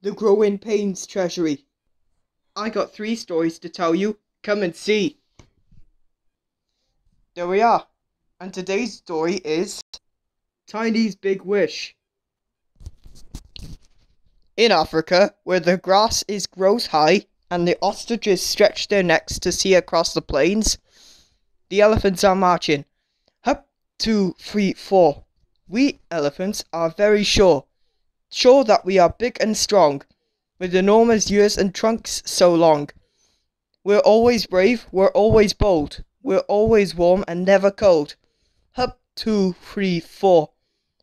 The Growing Pains Treasury. I got 3 stories to tell you. Come and see. There we are. And today's story is Tiny's Big Wish. In Africa, where the grass grows high and the ostriches stretch their necks to see across the plains, the elephants are marching. Hup, 2, 3, 4. We elephants are very sure that we are big and strong, with enormous ears and trunks so long. We're always brave, we're always bold, we're always warm and never cold. Hup, 2, 3, 4.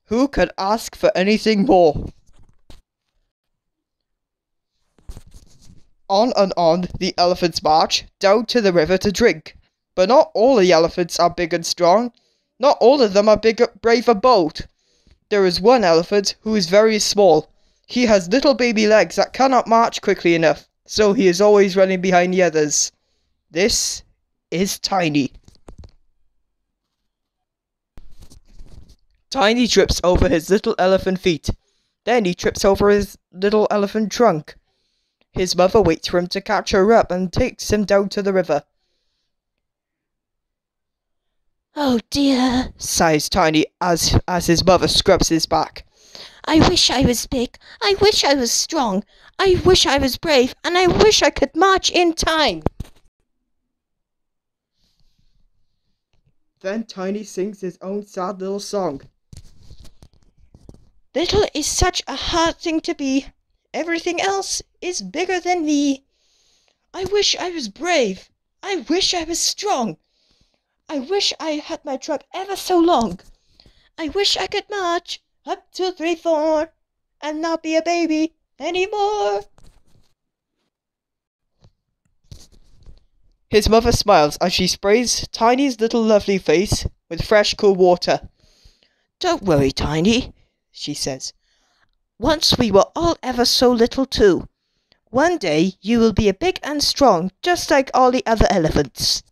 Who could ask for anything more? On and on the elephants march, down to the river to drink. But not all the elephants are big and strong. Not all of them are big, brave and bold. There is one elephant who is very small. He has little baby legs that cannot march quickly enough, so he is always running behind the others. This is Tiny. Tiny trips over his little elephant feet. Then he trips over his little elephant trunk. His mother waits for him to catch her up and takes him down to the river. "Oh dear," sighs Tiny as his mother scrubs his back. "I wish I was big. I wish I was strong. I wish I was brave, and I wish I could march in time." Then Tiny sings his own sad little song. "Little is such a hard thing to be. Everything else is bigger than me. I wish I was brave. I wish I was strong. I wish I had my trunk ever so long. I wish I could march up 2, 3, 4 and not be a baby anymore." His mother smiles as she sprays Tiny's little lovely face with fresh cool water. "Don't worry, Tiny," she says. "Once we were all ever so little too. One day you will be big and strong, just like all the other elephants."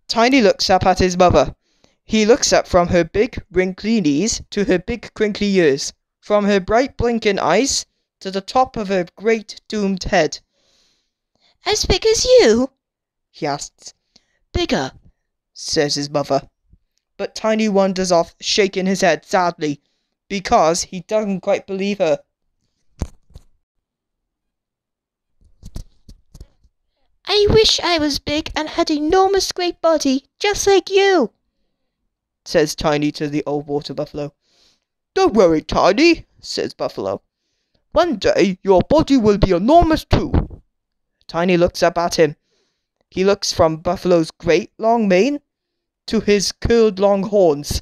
Tiny looks up at his mother. He looks up from her big wrinkly knees to her big crinkly ears, from her bright blinking eyes to the top of her great doomed head. "As big as you?" he asks. "Bigger," says his mother. But Tiny wanders off, shaking his head sadly, because he doesn't quite believe her. "I wish I was big and had an enormous great body, just like you," says Tiny to the old water buffalo. "Don't worry, Tiny," says Buffalo. "One day your body will be enormous too." Tiny looks up at him. He looks from Buffalo's great long mane to his curled long horns,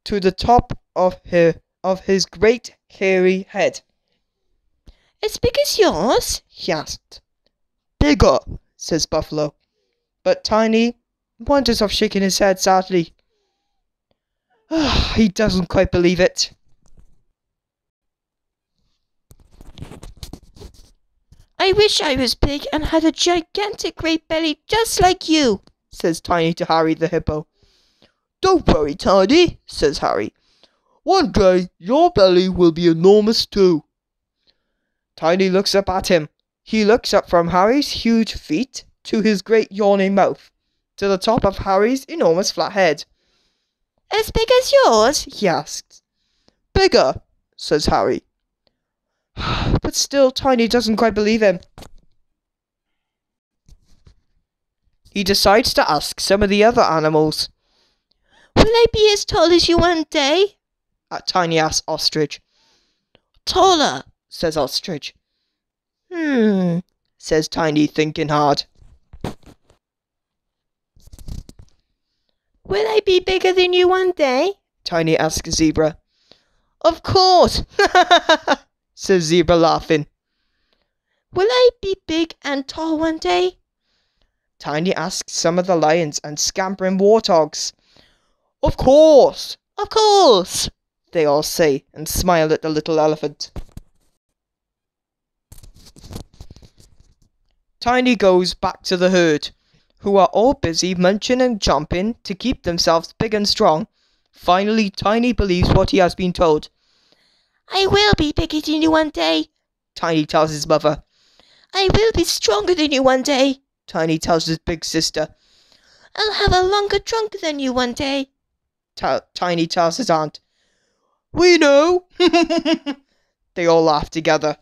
to the top of his great hairy head. "As big as yours?" he asked. "Bigger," says Buffalo. But Tiny wanders off, shaking his head sadly. He doesn't quite believe it. "I wish I was big and had a gigantic great belly just like you," says Tiny to Harry the hippo. "Don't worry, Tiny," says Harry. "One day your belly will be enormous too." Tiny looks up at him. He looks up from Harry's huge feet to his great yawning mouth, to the top of Harry's enormous flat head. "As big as yours?" he asks. "Bigger," says Harry. But still Tiny doesn't quite believe him. He decides to ask some of the other animals. "Will I be as tall as you one day?" Tiny asks Ostrich. "Taller," says Ostrich. Says Tiny, thinking hard. "Will I be bigger than you one day?" Tiny asks Zebra. "Of course," says Zebra, laughing. "Will I be big and tall one day?" Tiny asks some of the lions and scampering warthogs. "Of course, of course," they all say and smile at the little elephant. Tiny goes back to the herd, who are all busy munching and chomping to keep themselves big and strong Finally, Tiny believes what he has been told. I will be bigger than you one day, Tiny tells his mother. I will be stronger than you one day, Tiny tells his big sister. I'll have a longer trunk than you one day, Tiny tells his aunt. We know! They all laugh together.